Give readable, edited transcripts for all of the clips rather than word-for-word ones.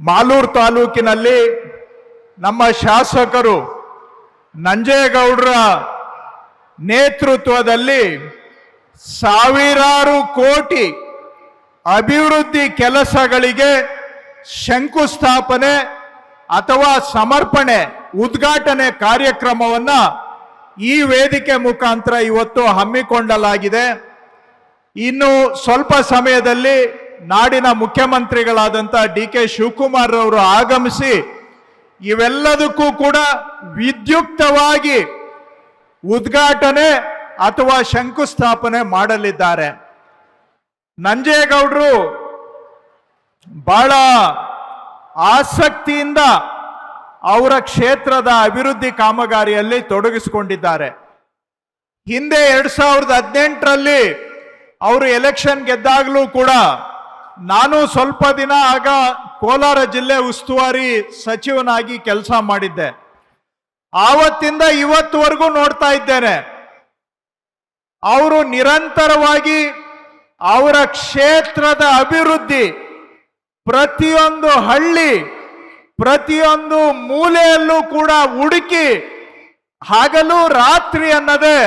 ಮಾಲೂರು ತಾಲೂಕಿನಲ್ಲಿ ನಮ್ಮ ಶಾಸಕರು ನಂಜೇಗೌಡರ ನೇತೃತ್ವದಲ್ಲಿ ಸಾವಿರಾರು ಕೋಟಿ ಅಭಿವೃದ್ಧಿ ಕೆಲಸಗಳಿಗೆ ಶಂಕುಸ್ಥಾಪನೆ ಅಥವಾ ಸಮರ್ಪಣೆ ಉದ್ಘಾಟನೆ ಕಾರ್ಯಕ್ರಮವನ್ನ ಈ ವೇದಿಕೆ ಮುಖಾಂತರ ಇವತ್ತು ಹಮ್ಮಿಕೊಳ್ಳಲಾಗಿದೆ. ಇನ್ನು ಸ್ವಲ್ಪ ಸಮಯದಲ್ಲಿ ನಾಡಿನ ಮುಖ್ಯಮಂತ್ರಿಗಳಾದಂಥ ಡಿ.ಕೆ. ಶಿವಕುಮಾರ್ ಅವರು ಆಗಮಿಸಿ ಇವೆಲ್ಲದಕ್ಕೂ ಕೂಡ ವಿದ್ಯುಕ್ತವಾಗಿ ಉದ್ಘಾಟನೆ ಅಥವಾ ಶಂಕುಸ್ಥಾಪನೆ ಮಾಡಲಿದ್ದಾರೆ. ನಂಜೇಗೌಡರು ಬಹಳ ಆಸಕ್ತಿಯಿಂದ ಅವರ ಕ್ಷೇತ್ರದ ಅಭಿವೃದ್ಧಿ ಕಾಮಗಾರಿಯಲ್ಲಿ ತೊಡಗಿಸಿಕೊಂಡಿದ್ದಾರೆ. ಹಿಂದೆ 2018ರಲ್ಲಿ ಅವರು ಎಲೆಕ್ಷನ್ ಗೆದ್ದಾಗಲೂ ಕೂಡ ನಾನು ಸ್ವಲ್ಪ ದಿನ ಆಗ ಕೋಲಾರ ಜಿಲ್ಲೆ ಉಸ್ತುವಾರಿ ಸಚಿವನಾಗಿ ಕೆಲಸ ಮಾಡಿದ್ದೆ. ಆವತ್ತಿಂದ ಇವತ್ತುವರೆಗೂ ನೋಡ್ತಾ ಇದ್ದೇನೆ, ಅವರು ನಿರಂತರವಾಗಿ ಅವರ ಕ್ಷೇತ್ರದ ಅಭಿವೃದ್ಧಿ ಪ್ರತಿಯೊಂದು ಹಳ್ಳಿ ಪ್ರತಿಯೊಂದು ಮೂಲೆಯಲ್ಲೂ ಕೂಡ ಹುಡುಕಿ ಹಗಲು ರಾತ್ರಿ ಅನ್ನದೇ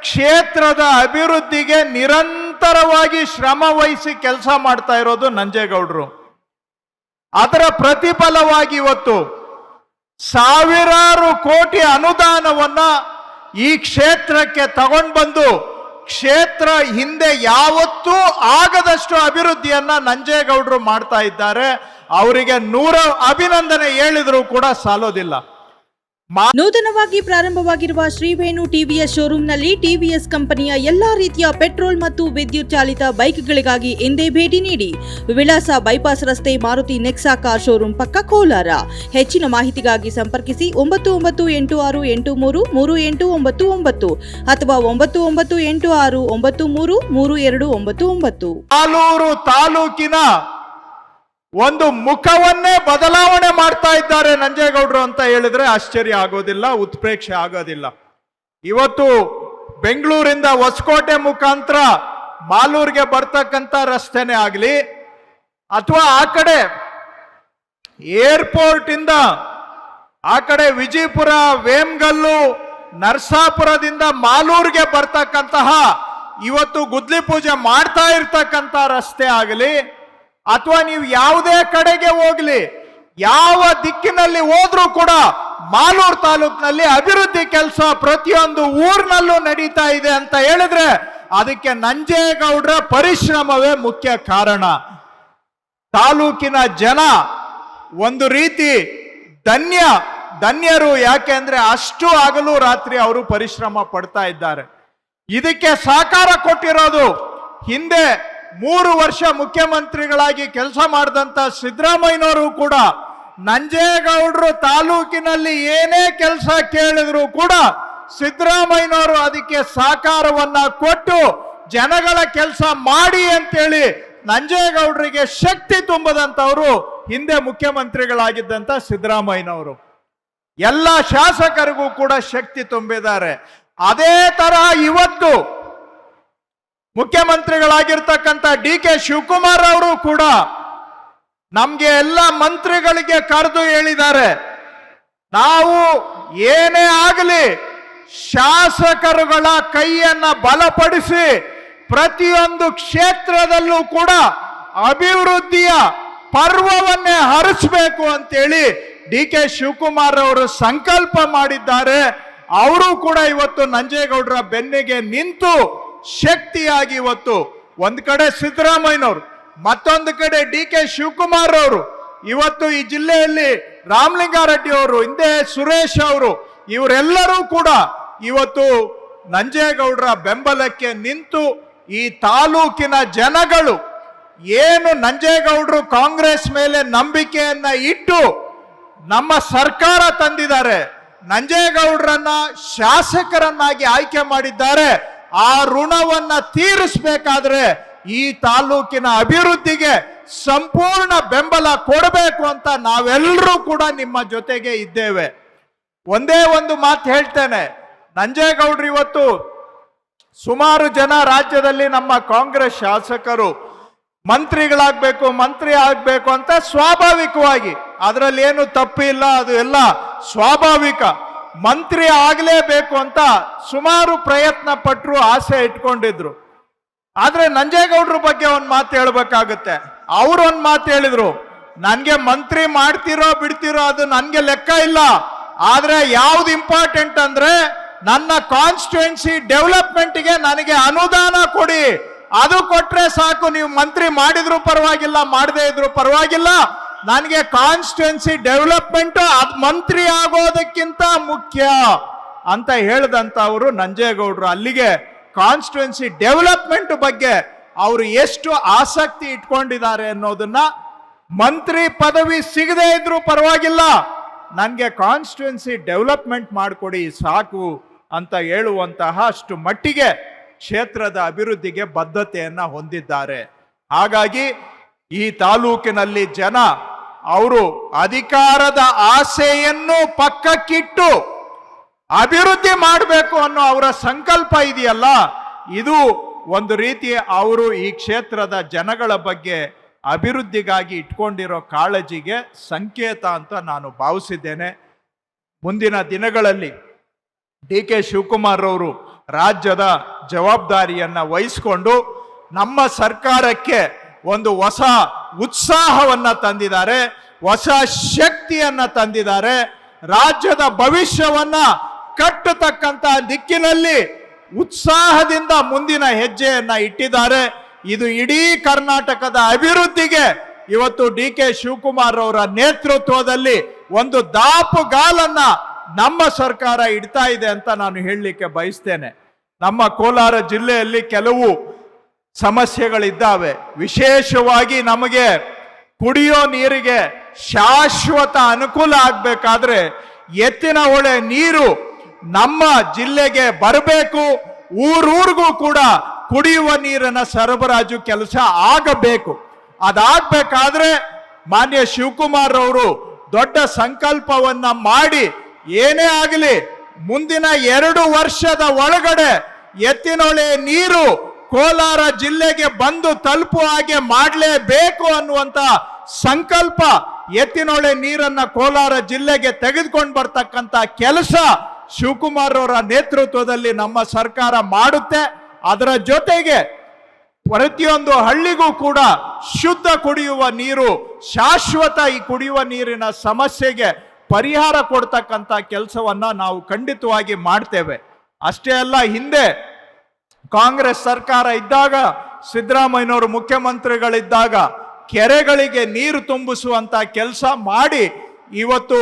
ಕ್ಷೇತ್ರದ ಅಭಿವೃದ್ಧಿಗೆ ನಿರಂತರವಾಗಿ ಶ್ರಮ ವಹಿಸಿ ಕೆಲಸ ಮಾಡ್ತಾ ಇರೋದು ನಂಜೇಗೌಡರು. ಅದರ ಪ್ರತಿಫಲವಾಗಿ ಇವತ್ತು ಸಾವಿರಾರು ಕೋಟಿ ಅನುದಾನವನ್ನ ಈ ಕ್ಷೇತ್ರಕ್ಕೆ ತಗೊಂಡು ಬಂದು ಕ್ಷೇತ್ರ ಹಿಂದೆ ಯಾವತ್ತೂ ಆಗದಷ್ಟು ಅಭಿವೃದ್ಧಿಯನ್ನ ನಂಜೇಗೌಡರು ಮಾಡ್ತಾ ಇದ್ದಾರೆ. ಅವರಿಗೆ 100 ಅಭಿನಂದನೆ ಹೇಳಿದ್ರು ಕೂಡ ಸಾಲೋದಿಲ್ಲ. ನೂತನವಾಗಿ ಪ್ರಾರಂಭವಾಗಿರುವ ಶ್ರೀವೇಣು ಟಿವಿಎಸ್ ಶೋರೂಮ್ನಲ್ಲಿ ಟಿವಿಎಸ್ ಕಂಪನಿಯ ಎಲ್ಲಾ ರೀತಿಯ ಪೆಟ್ರೋಲ್ ಮತ್ತು ವಿದ್ಯುತ್ ಚಾಲಿತ ಬೈಕ್ಗಳಿಗಾಗಿ ಎಂದೇ ಭೇಟಿ ನೀಡಿ. ವಿಳಾಸ ಬೈಪಾಸ್ ರಸ್ತೆ, ಮಾರುತಿ ನೆಕ್ಸಾ ಕಾರ್ ಶೋರೂಮ್ ಪಕ್ಕ, ಕೋಲಾರ. ಹೆಚ್ಚಿನ ಮಾಹಿತಿಗಾಗಿ ಸಂಪರ್ಕಿಸಿ 9986833899 ಅಥವಾ 9986933299. ಮಾಲೂರು ತಾಲೂಕಿನ ಒಂದು ಮುಖವನ್ನೇ ಬದಲಾವಣೆ ಮಾಡ್ತಾ ಇದ್ದಾರೆ ನಂಜೇಗೌಡರು ಅಂತ ಹೇಳಿದ್ರೆ ಆಶ್ಚರ್ಯ ಆಗೋದಿಲ್ಲ, ಉತ್ಪ್ರೇಕ್ಷೆ ಆಗೋದಿಲ್ಲ. ಇವತ್ತು ಬೆಂಗಳೂರಿಂದ ಹೊಸಕೋಟೆ ಮುಖಾಂತರ ಮಾಲೂರಿಗೆ ಬರ್ತಕ್ಕಂಥ ರಸ್ತೆನೇ ಆಗಲಿ ಅಥವಾ ಆ ಕಡೆ ಏರ್ಪೋರ್ಟ್ ಇಂದ ಆ ಕಡೆ ವಿಜಯಪುರ, ವೇಮಗಲ್ಲು, ನರಸಾಪುರದಿಂದ ಮಾಲೂರಿಗೆ ಬರ್ತಕ್ಕಂತಹ ಇವತ್ತು ಗುದ್ಲಿ ಪೂಜೆ ಮಾಡ್ತಾ ಇರ್ತಕ್ಕಂಥ ರಸ್ತೆ ಆಗಲಿ ಅಥವಾ ನೀವು ಯಾವುದೇ ಕಡೆಗೆ ಹೋಗ್ಲಿ, ಯಾವ ದಿಕ್ಕಿನಲ್ಲಿ ಹೋದ್ರೂ ಕೂಡ ಮಾಲೂರು ತಾಲೂಕಿನಲ್ಲಿ ಅಭಿವೃದ್ಧಿ ಕೆಲಸ ಪ್ರತಿಯೊಂದು ಊರಿನಲ್ಲೂ ನಡೀತಾ ಇದೆ ಅಂತ ಹೇಳಿದ್ರೆ ಅದಕ್ಕೆ ನಂಜೇಗೌಡರ ಪರಿಶ್ರಮವೇ ಮುಖ್ಯ ಕಾರಣ. ತಾಲೂಕಿನ ಜನ ಒಂದು ರೀತಿ ಧನ್ಯರು. ಯಾಕೆ ಅಂದ್ರೆ ಅಷ್ಟು ಹಗಲು ರಾತ್ರಿ ಅವರು ಪರಿಶ್ರಮ ಪಡ್ತಾ ಇದ್ದಾರೆ. ಇದಕ್ಕೆ ಸಹಕಾರ ಕೊಟ್ಟಿರೋದು ಹಿಂದೆ 3 ವರ್ಷ ಮುಖ್ಯಮಂತ್ರಿಗಳಾಗಿ ಕೆಲಸ ಮಾಡಿದಂತ ಸಿದ್ದರಾಮಯ್ಯನವರು ಕೂಡ ನಂಜೇಗೌಡರು ತಾಲೂಕಿನಲ್ಲಿ ಏನೇ ಕೆಲಸ ಕೇಳಿದ್ರು ಕೂಡ ಸಿದ್ದರಾಮಯ್ಯನವರು ಅದಕ್ಕೆ ಸಹಕಾರವನ್ನ ಕೊಟ್ಟು ಜನಗಳ ಕೆಲಸ ಮಾಡಿ ಅಂತೇಳಿ ನಂಜೇಗೌಡರಿಗೆ ಶಕ್ತಿ ತುಂಬದಂತವರು ಹಿಂದೆ ಮುಖ್ಯಮಂತ್ರಿಗಳಾಗಿದ್ದಂತ ಸಿದ್ದರಾಮಯ್ಯನವರು. ಎಲ್ಲ ಶಾಸಕರಿಗೂ ಕೂಡ ಶಕ್ತಿ ತುಂಬಿದ್ದಾರೆ. ಅದೇ ತರಹ ಇವತ್ತು ಮುಖ್ಯಮಂತ್ರಿಗಳಾಗಿರ್ತಕ್ಕಂಥ ಡಿ.ಕೆ. ಶಿವಕುಮಾರ್ ಅವರು ಕೂಡ ನಮ್ಗೆ ಎಲ್ಲ ಮಂತ್ರಿಗಳಿಗೆ ಕರೆದು ಹೇಳಿದ್ದಾರೆ, ನಾವು ಏನೇ ಆಗಲಿ ಶಾಸಕರುಗಳ ಕೈಯನ್ನ ಬಲಪಡಿಸಿ ಪ್ರತಿಯೊಂದು ಕ್ಷೇತ್ರದಲ್ಲೂ ಕೂಡ ಅಭಿವೃದ್ಧಿಯ ಪರ್ವವನ್ನೇ ಹರಿಸಬೇಕು ಅಂತೇಳಿ ಡಿ.ಕೆ. ಶಿವಕುಮಾರ್ ಅವರು ಸಂಕಲ್ಪ ಮಾಡಿದ್ದಾರೆ. ಅವರು ಕೂಡ ಇವತ್ತು ನಂಜೇಗೌಡರ ಬೆನ್ನಿಗೆ ನಿಂತು ಶಕ್ತಿಯಾಗಿ ಇವತ್ತು ಒಂದ್ ಕಡೆ ಸಿದ್ದರಾಮಯ್ಯನವರು, ಮತ್ತೊಂದು ಕಡೆ ಡಿ.ಕೆ. ಶಿವಕುಮಾರ್ ಅವರು, ಇವತ್ತು ಈ ಜಿಲ್ಲೆಯಲ್ಲಿ ರಾಮಲಿಂಗಾರೆಡ್ಡಿ ಅವರು, ಹಿಂದೆ ಸುರೇಶ್ ಅವರು, ಇವರೆಲ್ಲರೂ ಕೂಡ ಇವತ್ತು ನಂಜೇಗೌಡರ ಬೆಂಬಲಕ್ಕೆ ನಿಂತು ಈ ತಾಲೂಕಿನ ಜನಗಳು ಏನು ನಂಜೇಗೌಡರು ಕಾಂಗ್ರೆಸ್ ಮೇಲೆ ನಂಬಿಕೆಯನ್ನ ಇಟ್ಟು ನಮ್ಮ ಸರ್ಕಾರ ತಂದಿದ್ದಾರೆ, ನಂಜೇಗೌಡರನ್ನ ಶಾಸಕರನ್ನಾಗಿ ಆಯ್ಕೆ ಮಾಡಿದ್ದಾರೆ. ಆ ಋಣವನ್ನ ತೀರಿಸಬೇಕಾದ್ರೆ ಈ ತಾಲೂಕಿನ ಅಭಿವೃದ್ಧಿಗೆ ಸಂಪೂರ್ಣ ಬೆಂಬಲ ಕೊಡಬೇಕು ಅಂತ ನಾವೆಲ್ಲರೂ ಕೂಡ ನಿಮ್ಮ ಜೊತೆಗೆ ಇದ್ದೇವೆ. ಒಂದೇ ಒಂದು ಮಾತು ಹೇಳ್ತೇನೆ, ನಂಜೇಗೌಡರು ಇವತ್ತು ಸುಮಾರು ಜನ ರಾಜ್ಯದಲ್ಲಿ ನಮ್ಮ ಕಾಂಗ್ರೆಸ್ ಶಾಸಕರು ಮಂತ್ರಿ ಆಗ್ಬೇಕು ಅಂತ ಸ್ವಾಭಾವಿಕವಾಗಿ, ಅದರಲ್ಲಿ ಏನು ತಪ್ಪಿಲ್ಲ, ಅದು ಎಲ್ಲ ಸ್ವಾಭಾವಿಕ. ಮಂತ್ರಿ ಆಗಲೇಬೇಕು ಅಂತ ಸುಮಾರು ಪ್ರಯತ್ನ ಪಟ್ಟರು, ಆಸೆ ಇಟ್ಕೊಂಡಿದ್ರು. ಆದ್ರೆ ನಂಜೇಗೌಡರ ಬಗ್ಗೆ ಒಂದು ಮಾತು ಹೇಳ್ಬೇಕಾಗುತ್ತೆ. ಅವ್ರು ಒಂದು ಮಾತು ಹೇಳಿದ್ರು, ನನ್ಗೆ ಮಂತ್ರಿ ಮಾಡ್ತಿರೋ ಬಿಡ್ತಿರೋ ಅದು ನನ್ಗೆ ಲೆಕ್ಕ ಇಲ್ಲ, ಆದ್ರೆ ಯಾವ್ದು ಇಂಪಾರ್ಟೆಂಟ್ ಅಂದ್ರೆ ನನ್ನ ಕಾನ್ಸ್ಟಿಟ್ಯೂನ್ಸಿ ಡೆವಲಪ್ಮೆಂಟ್ಗೆ ನನಗೆ ಅನುದಾನ ಕೊಡಿ, ಅದು ಕೊಟ್ರೆ ಸಾಕು. ನೀವು ಮಂತ್ರಿ ಮಾಡಿದ್ರು ಪರವಾಗಿಲ್ಲ, ಮಾಡದೇ ಇದ್ರು ಪರವಾಗಿಲ್ಲ, ನನಗೆ ಕಾನ್ಸ್ಟಿಟ್ಯೂನ್ಸಿ ಡೆವಲಪ್ಮೆಂಟ್ ಅದು ಮಂತ್ರಿ ಆಗೋದಕ್ಕಿಂತ ಮುಖ್ಯ ಅಂತ ಹೇಳಿದಂತವರು ನಂಜೇಗೌಡರು. ಅಲ್ಲಿಗೆ ಕಾನ್ಸ್ಟಿಟ್ಯೂನ್ಸಿ ಡೆವಲಪ್ಮೆಂಟ್ ಬಗ್ಗೆ ಅವರು ಎಷ್ಟು ಆಸಕ್ತಿ ಇಟ್ಕೊಂಡಿದ್ದಾರೆ ಅನ್ನೋದನ್ನ, ಮಂತ್ರಿ ಪದವಿ ಸಿಗದೇ ಇದ್ರು ಪರವಾಗಿಲ್ಲ, ನನಗೆ ಕಾನ್ಸ್ಟಿಟ್ಯೂನ್ಸಿ ಡೆವಲಪ್ಮೆಂಟ್ ಮಾಡಿಕೊಡಿ ಸಾಕು ಅಂತ ಹೇಳುವಂತಹ ಅಷ್ಟು ಮಟ್ಟಿಗೆ ಕ್ಷೇತ್ರದ ಅಭಿವೃದ್ಧಿಗೆ ಬದ್ಧತೆಯನ್ನ ಹೊಂದಿದ್ದಾರೆ. ಹಾಗಾಗಿ ಈ ತಾಲೂಕಿನಲ್ಲಿ ಜನ ಅವರು ಅಧಿಕಾರದ ಆಸೆಯನ್ನು ಪಕ್ಕಕ್ಕಿಟ್ಟು ಅಭಿವೃದ್ಧಿ ಮಾಡಬೇಕು ಅನ್ನೋ ಅವರ ಸಂಕಲ್ಪ ಇದೆಯಲ್ಲ, ಇದು ಒಂದು ರೀತಿ ಅವರು ಈ ಕ್ಷೇತ್ರದ ಜನಗಳ ಬಗ್ಗೆ ಅಭಿವೃದ್ಧಿಗಾಗಿ ಇಟ್ಕೊಂಡಿರೋ ಕಾಳಜಿಗೆ ಸಂಕೇತ ಅಂತ ನಾನು ಭಾವಿಸಿದ್ದೇನೆ. ಮುಂದಿನ ದಿನಗಳಲ್ಲಿ ಡಿ.ಕೆ. ಶಿವಕುಮಾರ್ ಅವರು ರಾಜ್ಯದ ಜವಾಬ್ದಾರಿಯನ್ನ ವಹಿಸಿಕೊಂಡು ನಮ್ಮ ಸರ್ಕಾರಕ್ಕೆ ಒಂದು ಹೊಸ ಉತ್ಸಾಹವನ್ನ ತಂದಿದ್ದಾರೆ, ಹೊಸ ಶಕ್ತಿಯನ್ನ ತಂದಿದ್ದಾರೆ. ರಾಜ್ಯದ ಭವಿಷ್ಯವನ್ನ ಕಟ್ಟತಕ್ಕಂತ ದಿಕ್ಕಿನಲ್ಲಿ ಉತ್ಸಾಹದಿಂದ ಮುಂದಿನ ಹೆಜ್ಜೆಯನ್ನ ಇಟ್ಟಿದ್ದಾರೆ. ಇದು ಇಡೀ ಕರ್ನಾಟಕದ ಅಭಿವೃದ್ಧಿಗೆ ಇವತ್ತು ಡಿ.ಕೆ. ಶಿವಕುಮಾರ್ ಅವರ ನೇತೃತ್ವದಲ್ಲಿ ಒಂದು ದಾಪುಗಾಲನ್ನ ನಮ್ಮ ಸರ್ಕಾರ ಇಡ್ತಾ ಇದೆ ಅಂತ ನಾನು ಹೇಳಲಿಕ್ಕೆ ಬಯಸ್ತೇನೆ. ನಮ್ಮ ಕೋಲಾರ ಜಿಲ್ಲೆಯಲ್ಲಿ ಕೆಲವು ಸಮಸ್ಯೆಗಳಿದ್ದಾವೆ. ವಿಶೇಷವಾಗಿ ನಮಗೆ ಕುಡಿಯೋ ನೀರಿಗೆ ಶಾಶ್ವತ ಅನುಕೂಲ ಆಗ್ಬೇಕಾದ್ರೆ ಎತ್ತಿನ ಹೊಳೆ ನೀರು ನಮ್ಮ ಜಿಲ್ಲೆಗೆ ಬರಬೇಕು. ಊರೂರಿಗೂ ಕೂಡ ಕುಡಿಯುವ ನೀರಿನ ಸರಬರಾಜು ಕೆಲಸ ಆಗಬೇಕು. ಅದಾಗಬೇಕಾದ್ರೆ ಮಾನ್ಯ ಶಿವಕುಮಾರ್ ಅವರು ದೊಡ್ಡ ಸಂಕಲ್ಪವನ್ನ ಮಾಡಿ, ಏನೇ ಆಗಲಿ ಮುಂದಿನ 2 ವರ್ಷದ ಒಳಗಡೆ ಎತ್ತಿನೊಳೆ ನೀರು ಕೋಲಾರ ಜಿಲ್ಲೆಗೆ ಬಂದು ತಲುಪುವ ಹಾಗೆ ಮಾಡಲೇಬೇಕು ಅನ್ನುವಂತ ಸಂಕಲ್ಪ, ಎತ್ತಿನೊಳೆ ನೀರನ್ನ ಕೋಲಾರ ಜಿಲ್ಲೆಗೆ ತೆಗೆದುಕೊಂಡು ಬರ್ತಕ್ಕಂಥ ಕೆಲಸ ಶಿವಕುಮಾರ್ ಅವರ ನೇತೃತ್ವದಲ್ಲಿ ನಮ್ಮ ಸರ್ಕಾರ ಮಾಡುತ್ತೆ. ಅದರ ಜೊತೆಗೆ ಪ್ರತಿಯೊಂದು ಹಳ್ಳಿಗೂ ಕೂಡ ಶುದ್ಧ ಕುಡಿಯುವ ನೀರು, ಶಾಶ್ವತ ಈ ಕುಡಿಯುವ ನೀರಿನ ಸಮಸ್ಯೆಗೆ ಪರಿಹಾರ ಕೊಡ್ತಕ್ಕಂಥ ಕೆಲಸವನ್ನ ನಾವು ಖಂಡಿತವಾಗಿ ಮಾಡ್ತೇವೆ. ಅಷ್ಟೇ ಅಲ್ಲ, ಹಿಂದೆ ಕಾಂಗ್ರೆಸ್ ಸರ್ಕಾರ ಇದ್ದಾಗ, ಸಿದ್ದರಾಮಯ್ಯನವರು ಮುಖ್ಯಮಂತ್ರಿಗಳಿದ್ದಾಗ ಕೆರೆಗಳಿಗೆ ನೀರು ತುಂಬಿಸುವಂತ ಕೆಲಸ ಮಾಡಿ ಇವತ್ತು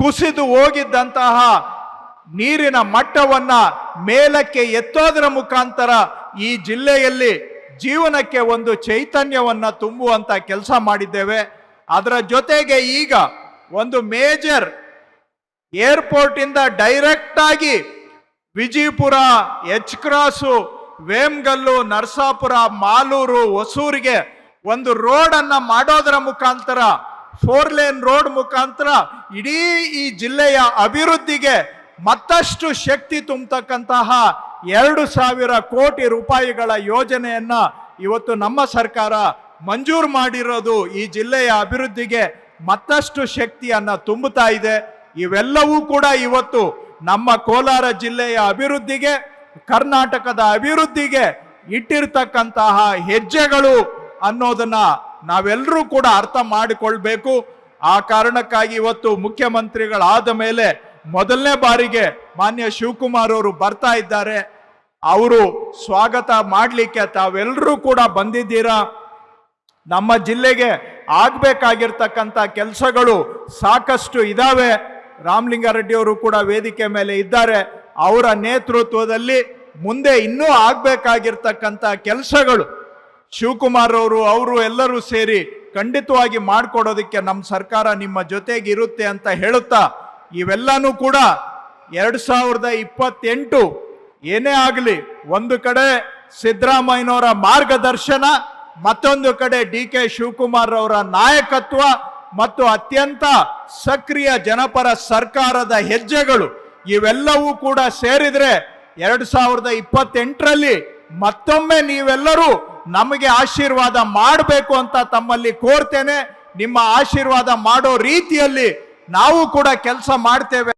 ಕುಸಿದು ಹೋಗಿದ್ದಂತಹ ನೀರಿನ ಮಟ್ಟವನ್ನ ಮೇಲಕ್ಕೆ ಎತ್ತೋದರ ಮುಖಾಂತರ ಈ ಜಿಲ್ಲೆಯಲ್ಲಿ ಜೀವನಕ್ಕೆ ಒಂದು ಚೈತನ್ಯವನ್ನ ತುಂಬುವಂತ ಕೆಲಸ ಮಾಡಿದ್ದೇವೆ. ಅದರ ಜೊತೆಗೆ ಈಗ ಒಂದು ಮೇಜರ್ ಏರ್ಪೋರ್ಟ್ ಇಂದ ಡೈರೆಕ್ಟ್ ಆಗಿ ವಿಜಯಪುರ, ಎಚ್ ಕ್ರಾಸು, ವೇಮಗಲ್ಲು, ನರಸಾಪುರ, ಮಾಲೂರು, ಹೊಸೂರಿಗೆ ಒಂದು ರೋಡ್ ಅನ್ನ ಮಾಡೋದರ ಮುಖಾಂತರ, 4 ಲೇನ್ ರೋಡ್ ಮುಖಾಂತರ ಇಡೀ ಈ ಜಿಲ್ಲೆಯ ಅಭಿವೃದ್ಧಿಗೆ ಮತ್ತಷ್ಟು ಶಕ್ತಿ ತುಂಬತಕ್ಕಂತಹ 2,000 ಕೋಟಿ ರೂಪಾಯಿಗಳ ಯೋಜನೆಯನ್ನ ಇವತ್ತು ನಮ್ಮ ಸರ್ಕಾರ ಮಂಜೂರು ಮಾಡಿರೋದು ಈ ಜಿಲ್ಲೆಯ ಅಭಿವೃದ್ಧಿಗೆ ಮತ್ತಷ್ಟು ಶಕ್ತಿಯನ್ನ ತುಂಬುತ್ತಾ ಇದೆ. ಇವೆಲ್ಲವೂ ಕೂಡ ಇವತ್ತು ನಮ್ಮ ಕೋಲಾರ ಜಿಲ್ಲೆಯ ಅಭಿವೃದ್ಧಿಗೆ, ಕರ್ನಾಟಕದ ಅಭಿವೃದ್ಧಿಗೆ ಇಟ್ಟಿರ್ತಕ್ಕಂತಹ ಹೆಜ್ಜೆಗಳು ಅನ್ನೋದನ್ನ ನಾವೆಲ್ಲರೂ ಕೂಡ ಅರ್ಥ ಮಾಡಿಕೊಳ್ಬೇಕು. ಆ ಕಾರಣಕ್ಕಾಗಿ ಇವತ್ತು ಮುಖ್ಯಮಂತ್ರಿಗಳಾದ ಮೇಲೆ ಮೊದಲನೇ ಬಾರಿಗೆ ಮಾನ್ಯ ಶಿವಕುಮಾರ್ ಅವರು ಬರ್ತಾ ಇದ್ದಾರೆ. ಅವರು ಸ್ವಾಗತ ಮಾಡಲಿಕ್ಕೆ ತಾವೆಲ್ಲರೂ ಕೂಡ ಬಂದಿದ್ದೀರಾ. ನಮ್ಮ ಜಿಲ್ಲೆಗೆ ಆಗ್ಬೇಕಾಗಿರ್ತಕ್ಕಂಥ ಕೆಲಸಗಳು ಸಾಕಷ್ಟು ಇದಾವೆ. ರಾಮಲಿಂಗಾರೆಡ್ಡಿ ಅವರು ಕೂಡ ವೇದಿಕೆ ಮೇಲೆ ಇದ್ದಾರೆ. ಅವರ ನೇತೃತ್ವದಲ್ಲಿ ಮುಂದೆ ಇನ್ನೂ ಆಗ್ಬೇಕಾಗಿರ್ತಕ್ಕಂಥ ಕೆಲಸಗಳು ಶಿವಕುಮಾರ್ ಅವರು ಎಲ್ಲರೂ ಸೇರಿ ಖಂಡಿತವಾಗಿ ಮಾಡಿಕೊಡೋದಕ್ಕೆ ನಮ್ಮ ಸರ್ಕಾರ ನಿಮ್ಮ ಜೊತೆಗೆ ಇರುತ್ತೆ ಅಂತ ಹೇಳುತ್ತಾ, ಇವೆಲ್ಲನೂ ಕೂಡ 2028 ಏನೇ ಆಗಲಿ, ಒಂದು ಕಡೆ ಸಿದ್ದರಾಮಯ್ಯನವರ ಮಾರ್ಗದರ್ಶನ, ಮತ್ತೊಂದು ಕಡೆ ಡಿ.ಕೆ. ಶಿವಕುಮಾರ್ ಅವರ ನಾಯಕತ್ವ ಮತ್ತು ಅತ್ಯಂತ ಸಕ್ರಿಯ ಜನಪರ ಸರ್ಕಾರದ ಹೆಜ್ಜೆಗಳು ಇವೆಲ್ಲವೂ ಕೂಡ ಸೇರಿದ್ರೆ 2028ರಲ್ಲಿ ಮತ್ತೊಮ್ಮೆ ನೀವೆಲ್ಲರೂ ನಮಗೆ ಆಶೀರ್ವಾದ ಮಾಡಬೇಕು ಅಂತ ತಮ್ಮಲ್ಲಿ ಕೋರ್ತೇನೆ. ನಿಮ್ಮ ಆಶೀರ್ವಾದ ಮಾಡೋ ರೀತಿಯಲ್ಲಿ ನಾವು ಕೂಡ ಕೆಲಸ ಮಾಡ್ತೇವೆ.